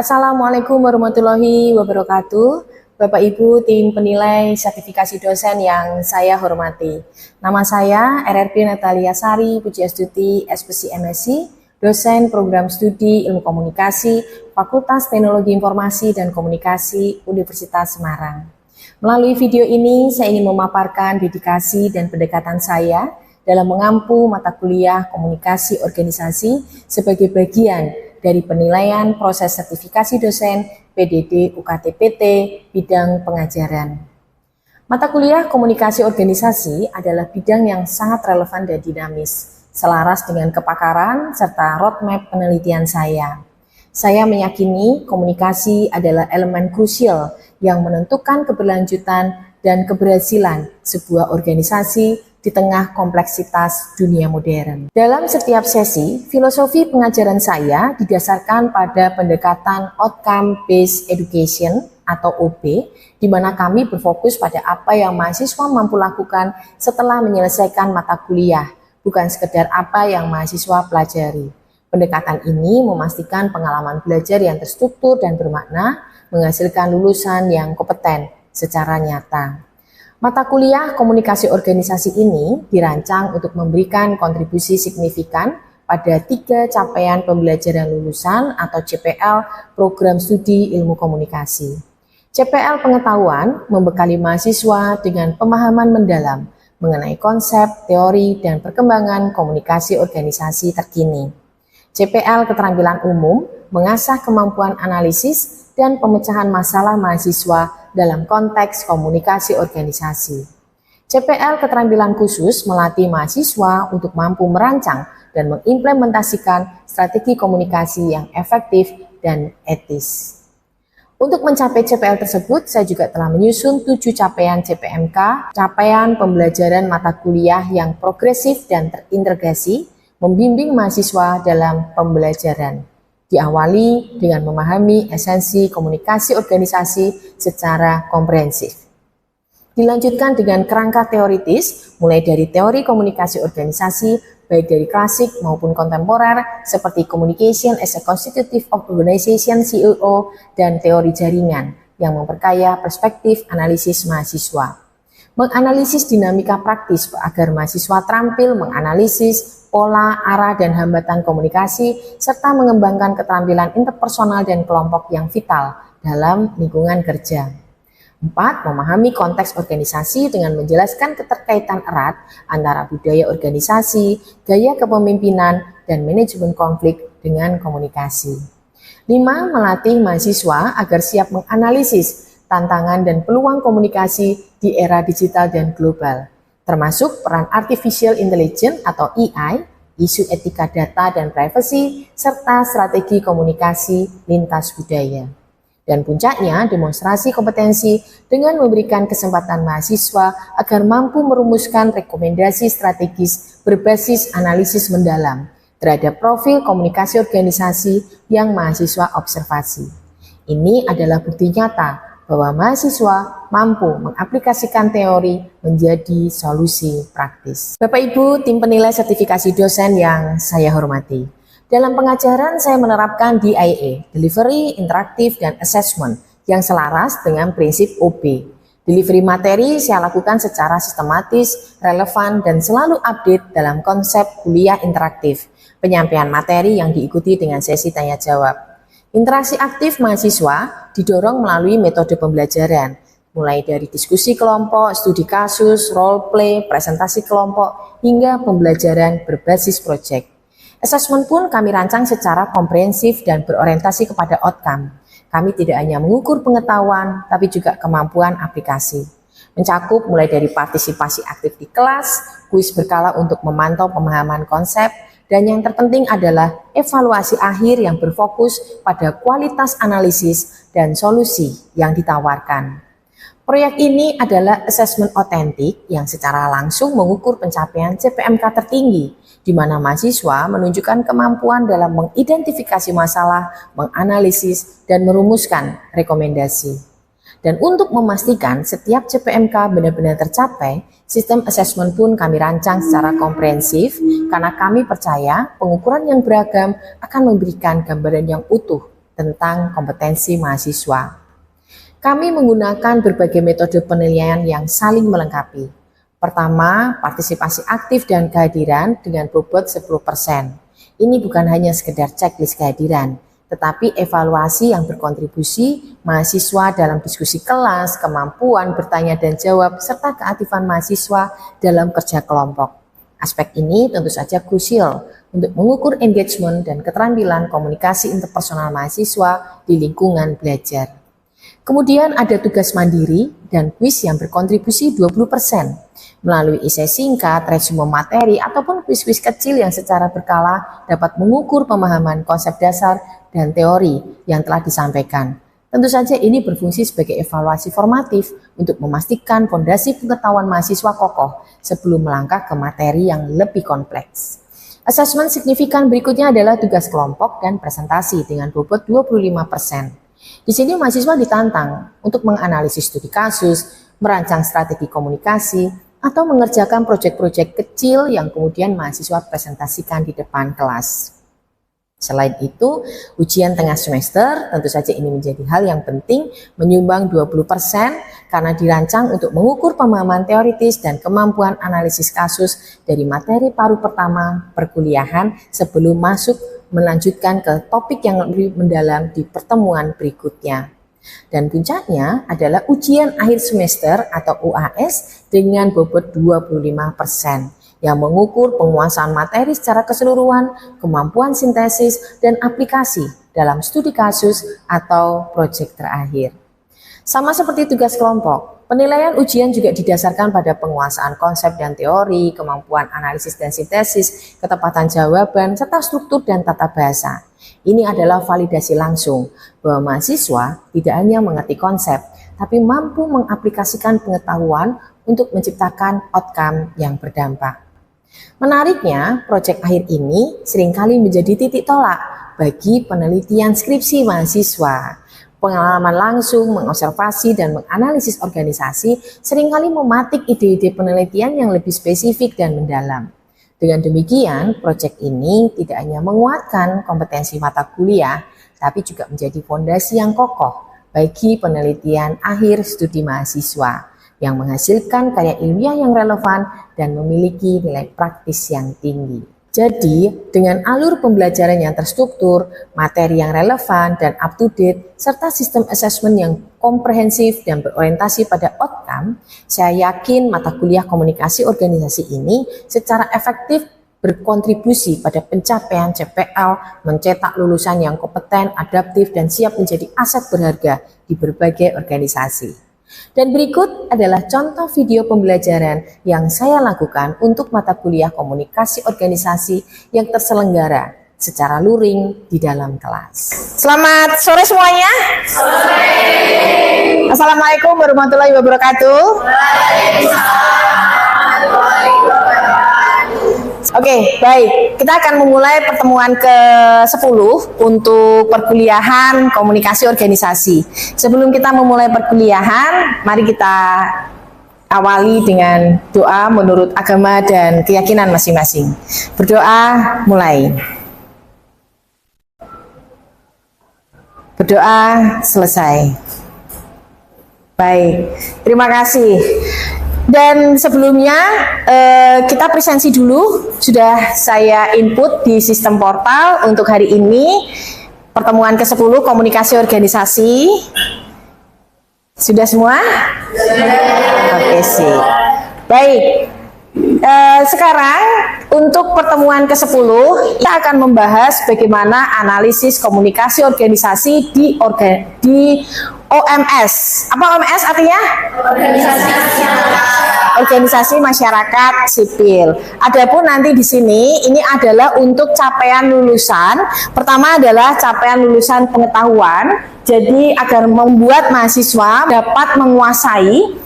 Assalamualaikum warahmatullahi wabarakatuh. Bapak Ibu tim penilai sertifikasi dosen yang saya hormati. Nama saya RRP Natalia Sari Pujiastuti, SPC MSc, dosen program studi Ilmu Komunikasi, Fakultas Teknologi Informasi dan Komunikasi, Universitas Semarang. Melalui video ini, saya ingin memaparkan dedikasi dan pendekatan saya dalam mengampu mata kuliah komunikasi organisasi sebagai bagian dari penilaian proses sertifikasi dosen PDD UKT-PT bidang pengajaran. Mata kuliah komunikasi organisasi adalah bidang yang sangat relevan dan dinamis, selaras dengan kepakaran serta roadmap penelitian saya. Saya meyakini komunikasi adalah elemen krusial yang menentukan keberlanjutan dan keberhasilan sebuah organisasi di tengah kompleksitas dunia modern. Dalam setiap sesi, filosofi pengajaran saya didasarkan pada pendekatan Outcome Based Education atau OB, di mana kami berfokus pada apa yang mahasiswa mampu lakukan setelah menyelesaikan mata kuliah, bukan sekedar apa yang mahasiswa pelajari. Pendekatan ini memastikan pengalaman belajar yang terstruktur dan bermakna, menghasilkan lulusan yang kompeten secara nyata. Mata kuliah komunikasi organisasi ini dirancang untuk memberikan kontribusi signifikan pada 3 capaian pembelajaran lulusan atau CPL program studi ilmu komunikasi. CPL pengetahuan membekali mahasiswa dengan pemahaman mendalam mengenai konsep, teori, dan perkembangan komunikasi organisasi terkini. CPL keterampilan umum mengasah kemampuan analisis dan pemecahan masalah mahasiswa dalam konteks komunikasi organisasi. CPL keterampilan khusus melatih mahasiswa untuk mampu merancang dan mengimplementasikan strategi komunikasi yang efektif dan etis. Untuk mencapai CPL tersebut, saya juga telah menyusun 7 capaian CPMK, capaian pembelajaran mata kuliah yang progresif dan terintegrasi, membimbing mahasiswa dalam pembelajaran. Diawali dengan memahami esensi komunikasi organisasi secara komprehensif. Dilanjutkan dengan kerangka teoritis, mulai dari teori komunikasi organisasi, baik dari klasik maupun kontemporer, seperti Communication as a Constitutive of Organization (COO) dan teori jaringan, yang memperkaya perspektif analisis mahasiswa. Menganalisis dinamika praktis agar mahasiswa terampil menganalisis pola, arah, dan hambatan komunikasi, serta mengembangkan keterampilan interpersonal dan kelompok yang vital dalam lingkungan kerja. 4. Memahami konteks organisasi dengan menjelaskan keterkaitan erat antara budaya organisasi, gaya kepemimpinan, dan manajemen konflik dengan komunikasi. 5. Melatih mahasiswa agar siap menganalisis tantangan dan peluang komunikasi di era digital dan global, termasuk peran artificial intelligence atau AI, isu etika data dan privasi, serta strategi komunikasi lintas budaya. Dan puncaknya, demonstrasi kompetensi dengan memberikan kesempatan mahasiswa agar mampu merumuskan rekomendasi strategis berbasis analisis mendalam terhadap profil komunikasi organisasi yang mahasiswa observasi. Ini adalah bukti nyata bahwa mahasiswa mampu mengaplikasikan teori menjadi solusi praktis. Bapak Ibu tim penilai sertifikasi dosen yang saya hormati. Dalam pengajaran saya menerapkan DIA, Delivery, Interaktif, dan Assessment yang selaras dengan prinsip OB. Delivery materi saya lakukan secara sistematis, relevan, dan selalu update dalam konsep kuliah interaktif. Penyampaian materi yang diikuti dengan sesi tanya jawab. Interaksi aktif mahasiswa didorong melalui metode pembelajaran, mulai dari diskusi kelompok, studi kasus, role play, presentasi kelompok, hingga pembelajaran berbasis proyek. Assessment pun kami rancang secara komprehensif dan berorientasi kepada outcome. Kami tidak hanya mengukur pengetahuan, tapi juga kemampuan aplikasi. Mencakup mulai dari partisipasi aktif di kelas, kuis berkala untuk memantau pemahaman konsep, dan yang terpenting adalah evaluasi akhir yang berfokus pada kualitas analisis dan solusi yang ditawarkan. Proyek ini adalah asesmen otentik yang secara langsung mengukur pencapaian CPMK tertinggi, di mana mahasiswa menunjukkan kemampuan dalam mengidentifikasi masalah, menganalisis, dan merumuskan rekomendasi. Dan untuk memastikan setiap CPMK benar-benar tercapai, sistem assessment pun kami rancang secara komprehensif karena kami percaya pengukuran yang beragam akan memberikan gambaran yang utuh tentang kompetensi mahasiswa. Kami menggunakan berbagai metode penilaian yang saling melengkapi. Pertama, partisipasi aktif dan kehadiran dengan bobot 10%. Ini bukan hanya sekedar checklist kehadiran, tetapi evaluasi yang berkontribusi mahasiswa dalam diskusi kelas, kemampuan bertanya dan jawab, serta keaktifan mahasiswa dalam kerja kelompok. Aspek ini tentu saja krusial untuk mengukur engagement dan keterampilan komunikasi interpersonal mahasiswa di lingkungan belajar. Kemudian ada tugas mandiri dan kuis yang berkontribusi 20%. Melalui esai singkat, resume materi, ataupun kuis-kuis kecil yang secara berkala dapat mengukur pemahaman konsep dasar dan teori yang telah disampaikan. Tentu saja ini berfungsi sebagai evaluasi formatif untuk memastikan fondasi pengetahuan mahasiswa kokoh sebelum melangkah ke materi yang lebih kompleks. Asesmen signifikan berikutnya adalah tugas kelompok dan presentasi dengan bobot 25%. Di sini mahasiswa ditantang untuk menganalisis studi kasus, merancang strategi komunikasi, atau mengerjakan proyek-proyek kecil yang kemudian mahasiswa presentasikan di depan kelas. Selain itu, ujian tengah semester tentu saja ini menjadi hal yang penting, menyumbang 20% karena dirancang untuk mengukur pemahaman teoritis dan kemampuan analisis kasus dari materi paruh pertama perkuliahan sebelum masuk melanjutkan ke topik yang lebih mendalam di pertemuan berikutnya. Dan puncaknya adalah ujian akhir semester atau UAS dengan bobot 25% yang mengukur penguasaan materi secara keseluruhan, kemampuan sintesis, dan aplikasi dalam studi kasus atau proyek terakhir. Sama seperti tugas kelompok, penilaian ujian juga didasarkan pada penguasaan konsep dan teori, kemampuan analisis dan sintesis, ketepatan jawaban, serta struktur dan tata bahasa. Ini adalah validasi langsung bahwa mahasiswa tidak hanya mengerti konsep, tapi mampu mengaplikasikan pengetahuan untuk menciptakan outcome yang berdampak. Menariknya, proyek akhir ini seringkali menjadi titik tolak bagi penelitian skripsi mahasiswa. Pengalaman langsung, mengobservasi, dan menganalisis organisasi seringkali mematik ide-ide penelitian yang lebih spesifik dan mendalam. Dengan demikian, proyek ini tidak hanya menguatkan kompetensi mata kuliah, tapi juga menjadi fondasi yang kokoh bagi penelitian akhir studi mahasiswa yang menghasilkan karya ilmiah yang relevan dan memiliki nilai praktis yang tinggi. Jadi, dengan alur pembelajaran yang terstruktur, materi yang relevan dan up-to-date, serta sistem assessment yang komprehensif dan berorientasi pada outcome, saya yakin mata kuliah komunikasi organisasi ini secara efektif berkontribusi pada pencapaian CPL, mencetak lulusan yang kompeten, adaptif, dan siap menjadi aset berharga di berbagai organisasi. Dan berikut adalah contoh video pembelajaran yang saya lakukan untuk mata kuliah komunikasi organisasi yang terselenggara secara luring di dalam kelas. Selamat sore semuanya. Sore. Assalamualaikum warahmatullahi wabarakatuh. Oke, baik. Kita akan memulai pertemuan ke-10 untuk perkuliahan komunikasi organisasi. Sebelum kita memulai perkuliahan, mari kita awali dengan doa menurut agama dan keyakinan masing-masing. Berdoa, mulai. Berdoa, selesai. Baik, terima kasih. Dan sebelumnya kita presensi dulu, sudah saya input di sistem portal untuk hari ini pertemuan ke-10 komunikasi organisasi. Sudah semua? Oke, sih. Baik. Sekarang untuk pertemuan ke-10 kita akan membahas bagaimana analisis komunikasi organisasi di OMS. Apa OMS artinya? Organisasi masyarakat sipil. Adapun nanti di sini ini adalah untuk capaian lulusan. Pertama adalah capaian lulusan pengetahuan. Jadi agar membuat mahasiswa dapat menguasai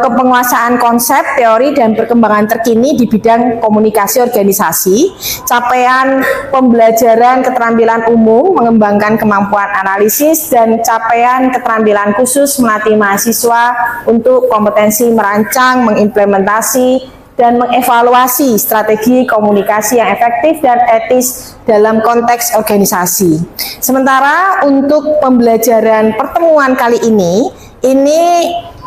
kepenguasaan konsep, teori, dan perkembangan terkini di bidang komunikasi organisasi, capaian pembelajaran keterampilan umum, mengembangkan kemampuan analisis, dan capaian keterampilan khusus melatih mahasiswa untuk kompetensi merancang, mengimplementasi, dan mengevaluasi strategi komunikasi yang efektif dan etis dalam konteks organisasi. Sementara untuk pembelajaran pertemuan kali ini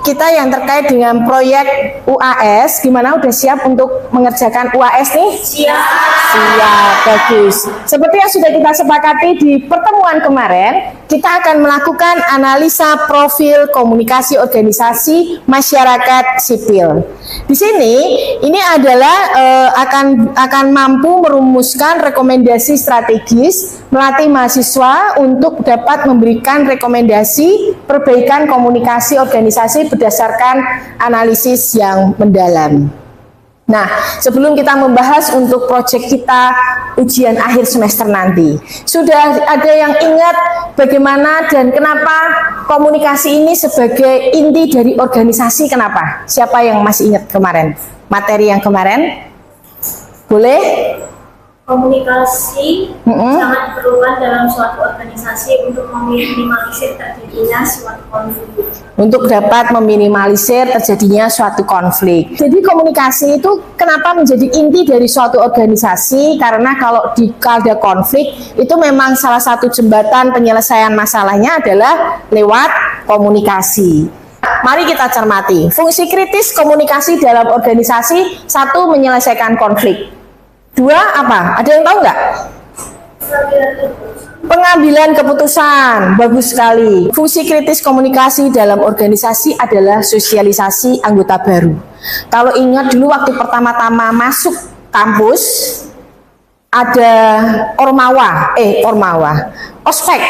kita yang terkait dengan proyek UAS, gimana udah siap untuk mengerjakan UAS nih? Siap. Siap, bagus. Seperti yang sudah kita sepakati di pertemuan kemarin, kita akan melakukan analisa profil komunikasi organisasi masyarakat sipil. Di sini ini adalah akan mampu merumuskan rekomendasi strategis melatih mahasiswa untuk dapat memberikan rekomendasi perbaikan komunikasi organisasi berdasarkan analisis yang mendalam. Nah, sebelum kita membahas untuk proyek kita ujian akhir semester nanti, sudah ada yang ingat bagaimana dan kenapa komunikasi ini sebagai inti dari organisasi? Kenapa? Siapa yang masih ingat kemarin? Materi yang kemarin? Boleh? Komunikasi sangat diperlukan dalam suatu organisasi untuk meminimalisir terjadinya suatu konflik. Untuk dapat meminimalisir terjadinya suatu konflik. Jadi komunikasi itu kenapa menjadi inti dari suatu organisasi? Karena kalau ada konflik itu memang salah satu jembatan penyelesaian masalahnya adalah lewat komunikasi. Mari kita cermati. Fungsi kritis komunikasi dalam organisasi: 1. Menyelesaikan konflik. 2. Apa? Ada yang tahu nggak? Pengambilan keputusan. Bagus sekali. Fungsi kritis komunikasi dalam organisasi adalah sosialisasi anggota baru. Kalau ingat dulu waktu pertama-tama masuk kampus, ada ospek,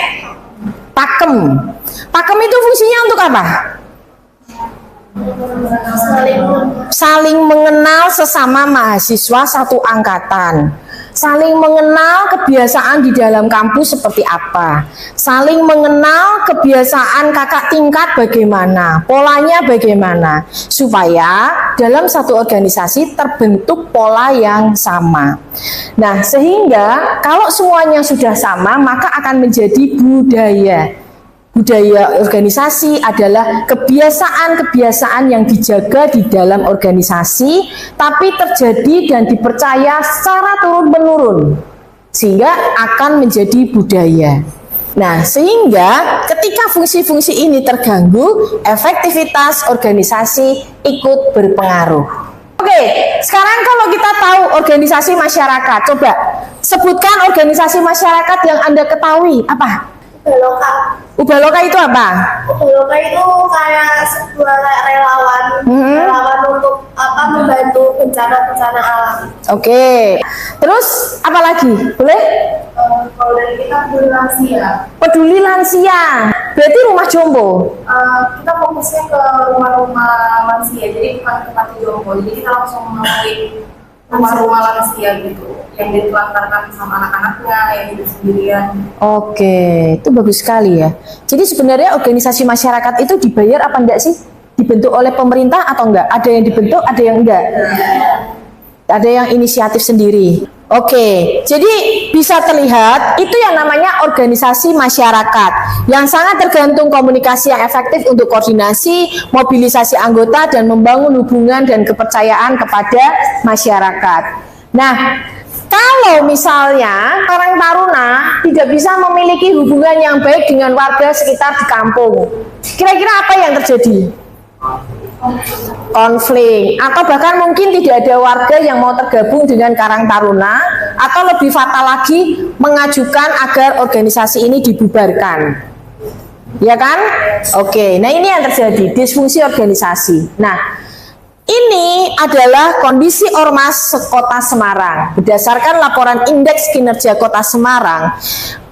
pakem. Pakem itu fungsinya untuk apa? Saling mengenal sesama mahasiswa satu angkatan, saling mengenal kebiasaan di dalam kampus seperti apa, saling mengenal kebiasaan kakak tingkat bagaimana, polanya bagaimana, supaya dalam satu organisasi terbentuk pola yang sama. Nah, sehingga kalau semuanya sudah sama, maka akan menjadi budaya. Budaya organisasi adalah kebiasaan-kebiasaan yang dijaga di dalam organisasi, tapi terjadi dan dipercaya secara turun-menurun, sehingga akan menjadi budaya. Nah, sehingga ketika fungsi-fungsi ini terganggu, efektivitas organisasi ikut berpengaruh. Oke, sekarang kalau kita tahu organisasi masyarakat, coba sebutkan organisasi masyarakat yang Anda ketahui, apa? Ubaloka. Ubaloka itu apa? Ubaloka itu kayak sebuah relawan, relawan untuk membantu bencana-bencana alam. Oke. Terus apa lagi? Boleh? Kalau dari kita peduli lansia. Peduli lansia. Berarti rumah jombo. Kita fokusnya ke rumah-rumah lansia, jadi bukan ke panti jombo. Jadi kita langsung menemukan rumah-rumah lansia gitu, yang ditelantarkan sama anak-anaknya, yang hidup sendirian. Oke, itu bagus sekali ya. Jadi sebenarnya organisasi masyarakat itu dibayar apa enggak sih? Dibentuk oleh pemerintah atau enggak? Ada yang dibentuk, ada yang enggak? Ada yang inisiatif sendiri. Oke, jadi bisa terlihat itu yang namanya organisasi masyarakat yang sangat tergantung komunikasi yang efektif untuk koordinasi, mobilisasi anggota, dan membangun hubungan dan kepercayaan kepada masyarakat. Nah, kalau misalnya Karang Taruna tidak bisa memiliki hubungan yang baik dengan warga sekitar di kampung, kira-kira apa yang terjadi? Konflik, atau bahkan mungkin tidak ada warga yang mau tergabung dengan Karang Taruna, atau lebih fatal lagi mengajukan agar organisasi ini dibubarkan, ya kan? Oke, nah ini yang terjadi, disfungsi organisasi. Nah, ini adalah kondisi Ormas Kota Semarang. Berdasarkan laporan Indeks Kinerja Kota Semarang,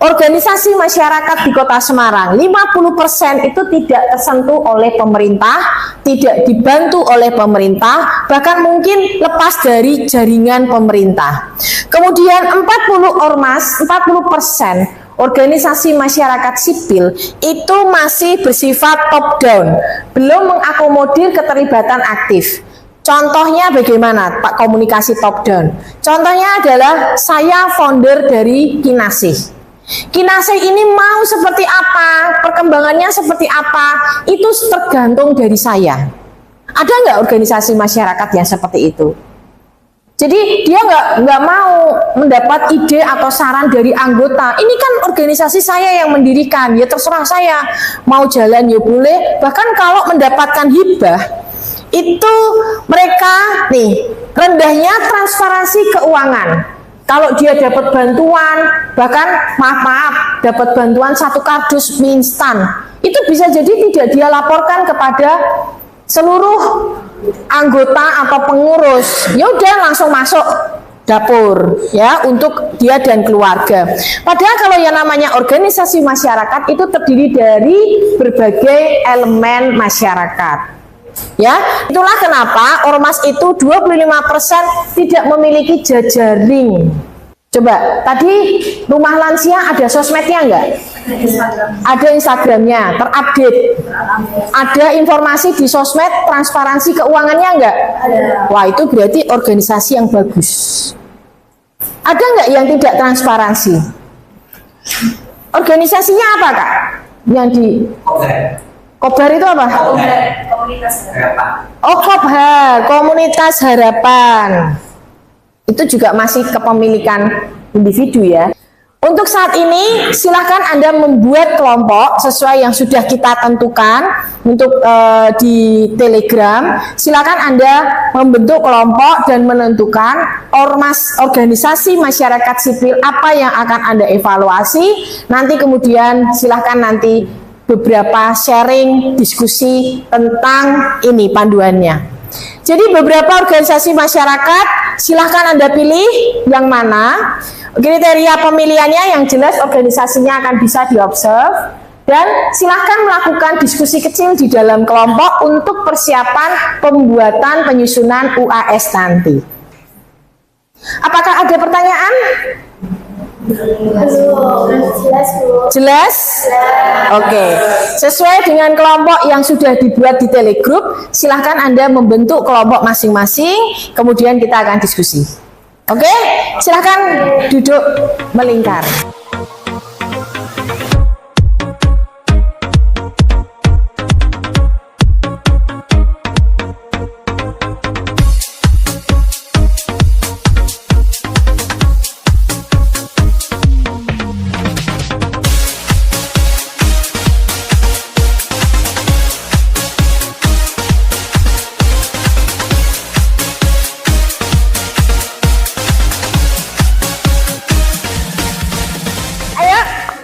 organisasi masyarakat di Kota Semarang 50% itu tidak tersentuh oleh pemerintah, tidak dibantu oleh pemerintah, bahkan mungkin lepas dari jaringan pemerintah. Kemudian 40% organisasi masyarakat sipil itu masih bersifat top down, belum mengakomodir keterlibatan aktif. Contohnya bagaimana Pak komunikasi top down? Contohnya adalah saya founder dari Kinasih. Kinasih ini mau seperti apa, perkembangannya seperti apa, itu tergantung dari saya. Ada nggak organisasi masyarakat yang seperti itu? Jadi dia nggak mau mendapat ide atau saran dari anggota. Ini kan organisasi saya yang mendirikan, ya terserah saya mau jalan ya boleh. Bahkan kalau mendapatkan hibah itu mereka nih rendahnya transparansi keuangan. Kalau dia dapat bantuan, bahkan maaf dapat bantuan satu kardus mie instan, itu bisa jadi tidak dia laporkan kepada seluruh anggota atau pengurus. Ya udah langsung masuk dapur ya untuk dia dan keluarga. Padahal kalau yang namanya organisasi masyarakat itu terdiri dari berbagai elemen masyarakat. Ya, itulah kenapa ormas itu 25% tidak memiliki jejaring. Coba, tadi rumah lansia ada sosmednya enggak? Ada Instagramnya, terupdate. Ada informasi di sosmed, transparansi keuangannya enggak? Wah, itu berarti organisasi yang bagus. Ada enggak yang tidak transparansi? Organisasinya apa, Kak? Yang di Kobar itu apa? Komunitas Harapan. Oh, Kobhar, Komunitas Harapan. Itu juga masih kepemilikan individu ya. Untuk saat ini silahkan Anda membuat kelompok sesuai yang sudah kita tentukan untuk di Telegram. Silahkan Anda membentuk kelompok dan menentukan ormas organisasi masyarakat sipil apa yang akan Anda evaluasi. Nanti kemudian silahkan nanti beberapa sharing diskusi tentang ini panduannya. Jadi beberapa organisasi masyarakat silahkan Anda pilih yang mana. Kriteria pemilihannya yang jelas organisasinya akan bisa diobserv dan silahkan melakukan diskusi kecil di dalam kelompok untuk persiapan pembuatan penyusunan UAS nanti. Apakah ada pertanyaan? Jelas? Oke. Sesuai dengan kelompok yang sudah dibuat di Telegroup, silahkan Anda membentuk kelompok masing-masing, kemudian kita akan diskusi. Oke? Silahkan duduk melingkar.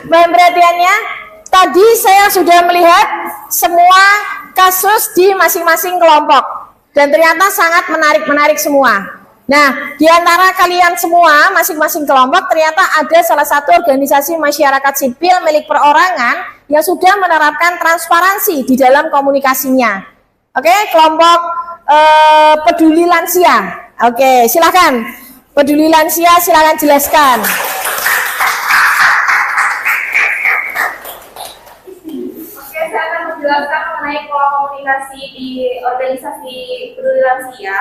Bahan perhatiannya, tadi saya sudah melihat semua kasus di masing-masing kelompok dan ternyata sangat menarik-menarik semua. Nah, di antara kalian semua masing-masing kelompok ternyata ada salah satu organisasi masyarakat sipil milik perorangan yang sudah menerapkan transparansi di dalam komunikasinya. Oke, kelompok peduli lansia. Oke, silakan peduli lansia, silakan jelaskan. Menjelaskan mengenai pola komunikasi di organisasi peduli lansia.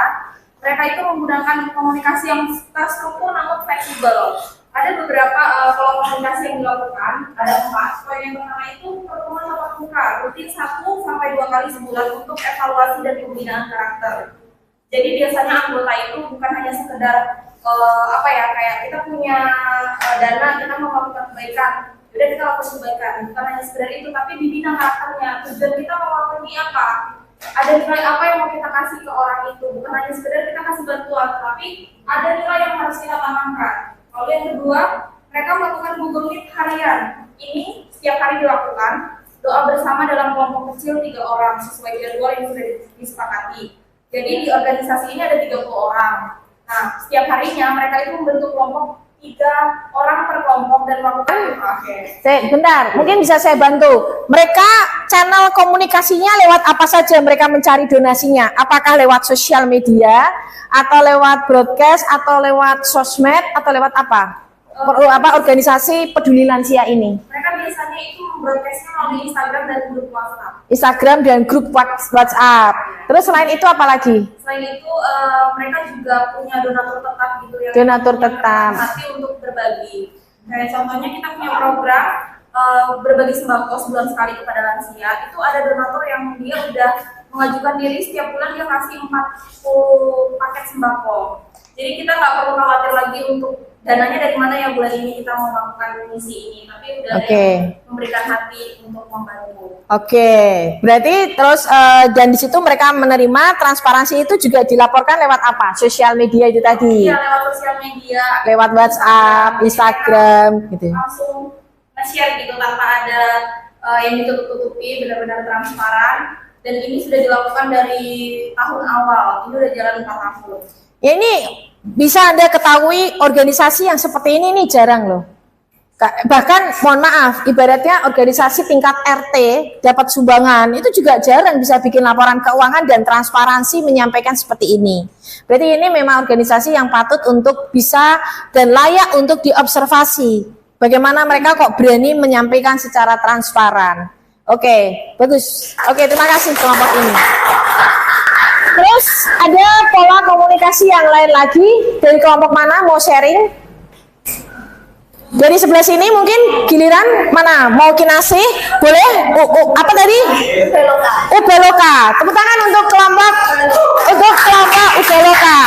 Mereka itu menggunakan komunikasi yang terstruktur namun fleksibel. Ada beberapa pola komunikasi yang dilakukan, ada 4. Poin yang pertama itu pertemuan tatap muka, rutin 1 sampai 2 kali sebulan untuk evaluasi dan pembinaan karakter. Jadi biasanya anggota itu bukan hanya sekedar kayak kita punya dana, kita mau melakukan kebaikan. Jadi kita lakukan kebaikan, bukan hanya sekedar itu, tapi dibina karakternya. Tujuan kita mau melakukan ini apa? Ada nilai apa yang mau kita kasih ke orang itu? Bukan hanya sekedar kita kasih bantuan, tapi ada nilai yang harus kita tanamkan. Lalu yang kedua, mereka melakukan Google Meet harian. Ini setiap hari dilakukan. Doa bersama dalam kelompok kecil 3 orang sesuai jadwal yang sudah disepakati. Jadi di organisasi ini ada 30 orang. Nah, setiap harinya mereka itu membentuk kelompok 3 orang per kelompok dan melakukan Bentar, mungkin bisa saya bantu. Mereka channel komunikasinya lewat apa saja mereka mencari donasinya? Apakah lewat sosial media, atau lewat broadcast, atau lewat sosmed, atau lewat apa? Organisasi peduli lansia ini? Mereka biasanya itu broadcastnya melalui Instagram dan grup WhatsApp. Instagram dan grup WhatsApp. Terus selain itu apa lagi? Selain itu mereka juga punya donatur tetap gitu ya. Donatur tetap. Hati untuk berbagi. Kayak contohnya kita punya program berbagi sembako sebulan sekali kepada lansia. Itu ada donatur yang dia udah mengajukan diri setiap bulan dia kasih 40 paket sembako. Jadi kita nggak perlu khawatir lagi untuk dananya dari mana ya bulan ini kita mau melakukan misi ini, tapi udah memberikan hati untuk membantu. Berarti terus dan di situ mereka menerima transparansi itu juga dilaporkan lewat apa? Sosial media itu tadi? Iya, lewat sosial media. Lewat WhatsApp, Instagram, gitu. Langsung nge-share gitu tanpa ada yang ditutup-tutupi, benar-benar transparan. Dan ini sudah dilakukan dari tahun awal. Ini udah jalan 4 tahun. Ya ini bisa Anda ketahui organisasi yang seperti ini nih jarang loh. Bahkan mohon maaf, ibaratnya organisasi tingkat RT dapat sumbangan itu juga jarang bisa bikin laporan keuangan dan transparansi menyampaikan seperti ini. Berarti ini memang organisasi yang patut untuk bisa dan layak untuk diobservasi. Bagaimana mereka kok berani menyampaikan secara transparan. Bagus. Terima kasih kelompok ini. Terus ada pola komunikasi yang lain lagi dari kelompok mana mau sharing? Dari sebelah sini mungkin giliran mana? Mau kinasih? Boleh? Apa tadi? Ubaloka. Tepuk tangan untuk kelompok Ubaloka.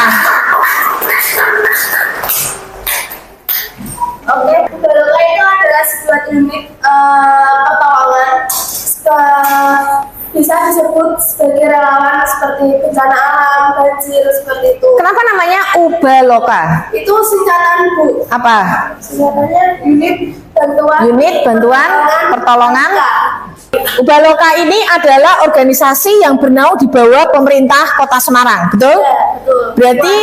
Ubaloka itu adalah sebuah unit pertolongan, bisa disebut sebagai relawan seperti bencana alam, banjir, seperti itu. Kenapa namanya Ubaloka? Itu singkatan, Bu. Apa? Singkatannya unit bantuan pertolongan. Ubaloka ini adalah organisasi yang bernaung di bawah pemerintah Kota Semarang, betul? Ya, betul. Berarti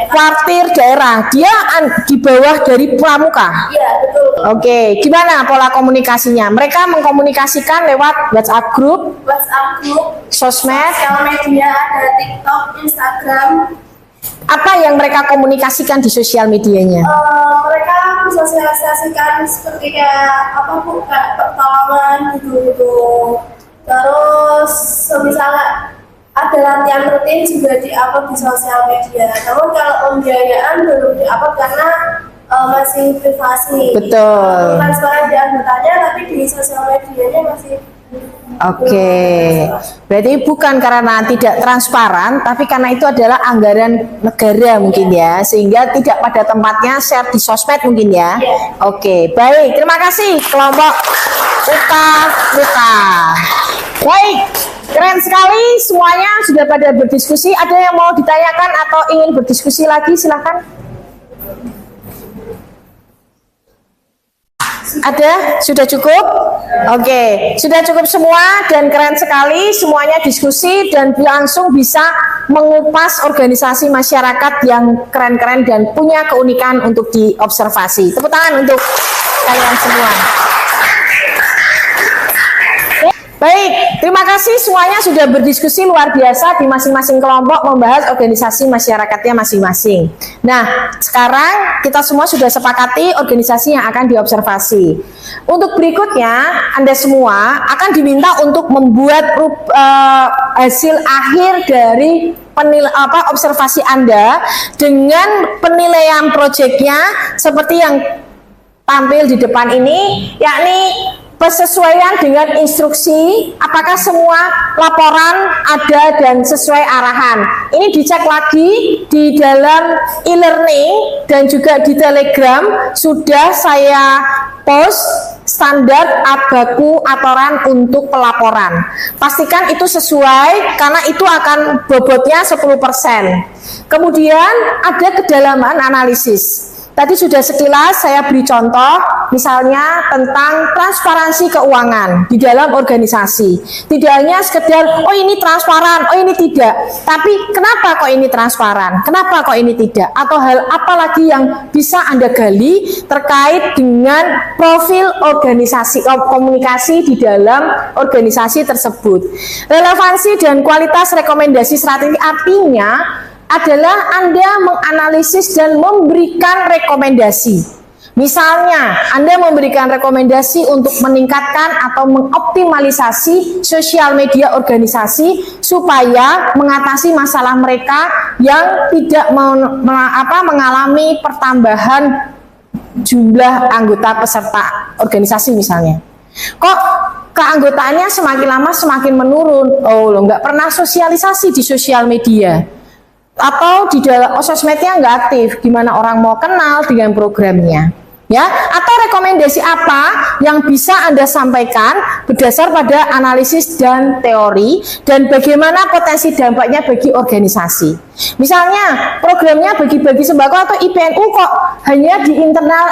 kuartir daerah. Dia di bawah dari Pramuka. Iya, betul. Gimana pola komunikasinya? Mereka mengkomunikasikan lewat WhatsApp group, sosmed, sosial media, ada TikTok, Instagram. Apa yang mereka komunikasikan di sosial medianya? Mereka mensosialisasikan seperti kayak kayak pertolongan gitu. Terus misalnya ada latihan rutin juga di-upload di sosial media. Namun kalau pembiayaan belum di-upload karena masih privasi. Betul. Transparan di anggotanya, tapi di sosial medianya masih. Berarti bukan karena tidak transparan, tapi karena itu adalah anggaran negara mungkin ya, sehingga tidak pada tempatnya share di sosmed mungkin ya. Baik, terima kasih kelompok UKA. Baik, keren sekali semuanya sudah pada berdiskusi. Ada yang mau ditanyakan atau ingin berdiskusi lagi, silahkan. Ada? Sudah cukup? Sudah cukup semua dan keren sekali semuanya diskusi dan langsung bisa mengupas organisasi masyarakat yang keren-keren dan punya keunikan untuk diobservasi. Tepuk tangan untuk kalian semua. Baik, terima kasih semuanya sudah berdiskusi luar biasa di masing-masing kelompok membahas organisasi masyarakatnya masing-masing. Nah, sekarang kita semua sudah sepakati organisasi yang akan diobservasi. Untuk berikutnya, Anda semua akan diminta untuk membuat hasil akhir dari observasi Anda dengan penilaian proyeknya seperti yang tampil di depan ini, yakni persesuaian dengan instruksi, apakah semua laporan ada dan sesuai arahan. Ini dicek lagi di dalam e-learning dan juga di Telegram sudah saya post standar baku aturan untuk pelaporan. Pastikan itu sesuai karena itu akan bobotnya 10%. Kemudian ada kedalaman analisis. Tadi sudah sekilas saya beri contoh, misalnya tentang transparansi keuangan di dalam organisasi. Tidak hanya sekedar, oh ini transparan, oh ini tidak. Tapi kenapa kok ini transparan? Kenapa kok ini tidak? Atau hal apa lagi yang bisa Anda gali terkait dengan profil organisasi, komunikasi di dalam organisasi tersebut. Relevansi dan kualitas rekomendasi strategi artinya adalah Anda menganalisis dan memberikan rekomendasi. Misalnya, Anda memberikan rekomendasi untuk meningkatkan atau mengoptimalisasi sosial media organisasi supaya mengatasi masalah mereka yang tidak mengalami pertambahan jumlah anggota peserta organisasi misalnya. Kok keanggotaannya semakin lama semakin menurun? Oh, nggak pernah sosialisasi di sosial media. atau di dalam sosmednya nggak aktif, gimana orang mau kenal dengan programnya? Ya, atau rekomendasi apa yang bisa Anda sampaikan berdasar pada analisis dan teori, dan bagaimana potensi dampaknya bagi organisasi. Misalnya programnya bagi-bagi sembako atau IPNU kok hanya di internal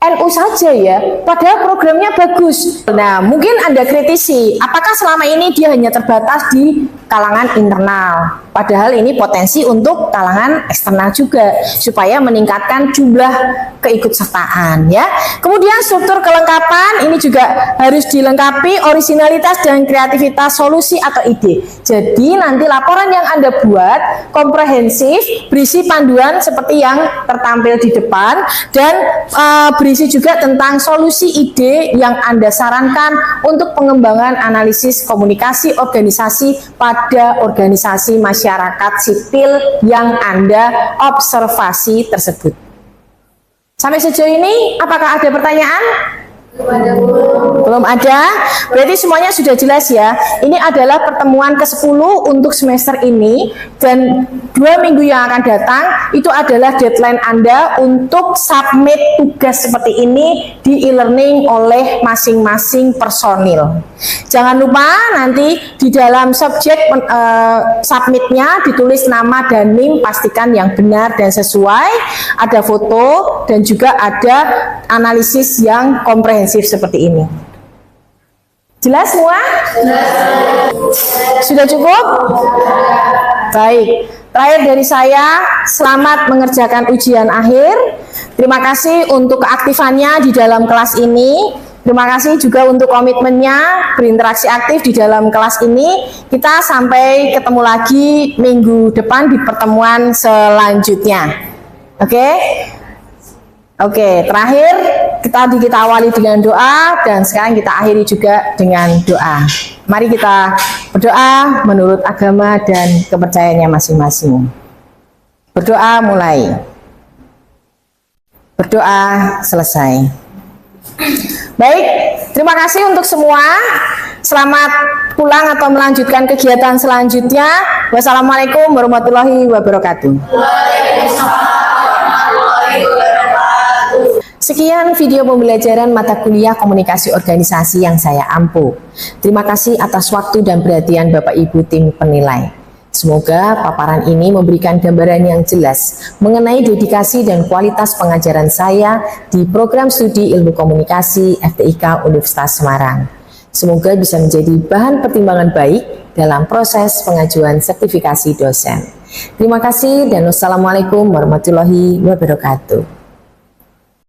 NU saja ya, padahal programnya bagus. Nah, mungkin Anda kritisi, apakah selama ini dia hanya terbatas di kalangan internal? Padahal ini potensi untuk kalangan eksternal juga, supaya meningkatkan jumlah keikutsertaan ya. Kemudian struktur kelengkapan ini juga harus dilengkapi originalitas dan kreativitas solusi atau ide. Jadi nanti laporan yang Anda buat komprehensif, berisi panduan seperti yang tertampil di depan, dan berisi juga tentang solusi ide yang Anda sarankan untuk pengembangan analisis komunikasi organisasi pada organisasi masyarakat sipil yang Anda observasi tersebut. Sampai sejauh ini, apakah ada pertanyaan? Belum ada. Berarti semuanya sudah jelas ya. Ini adalah pertemuan ke-10 untuk semester ini, dan 2 minggu yang akan datang itu adalah deadline Anda untuk submit tugas seperti ini di e-learning oleh masing-masing personil. Jangan lupa nanti di dalam subjek submitnya ditulis nama dan NIM, pastikan yang benar dan sesuai, ada foto dan juga ada analisis yang komprehensif seperti ini. Jelas semua? Sudah cukup? Baik. Terakhir dari saya, selamat mengerjakan ujian akhir. Terima kasih untuk keaktifannya di dalam kelas ini. Terima kasih juga untuk komitmennya berinteraksi aktif di dalam kelas ini. Kita sampai ketemu lagi minggu depan di pertemuan selanjutnya. Oke? Oke, terakhir kita awali dengan doa, dan sekarang kita akhiri juga dengan doa. Mari kita berdoa menurut agama dan kepercayaannya masing-masing. Berdoa mulai. Berdoa selesai. Baik, terima kasih untuk semua. Selamat pulang atau melanjutkan kegiatan selanjutnya. Wassalamualaikum warahmatullahi wabarakatuh. Sekian video pembelajaran mata kuliah komunikasi organisasi yang saya ampu. Terima kasih atas waktu dan perhatian Bapak Ibu tim penilai. Semoga paparan ini memberikan gambaran yang jelas mengenai dedikasi dan kualitas pengajaran saya di program studi ilmu komunikasi FTIK Universitas Semarang. Semoga bisa menjadi bahan pertimbangan baik dalam proses pengajuan sertifikasi dosen. Terima kasih dan wassalamualaikum warahmatullahi wabarakatuh.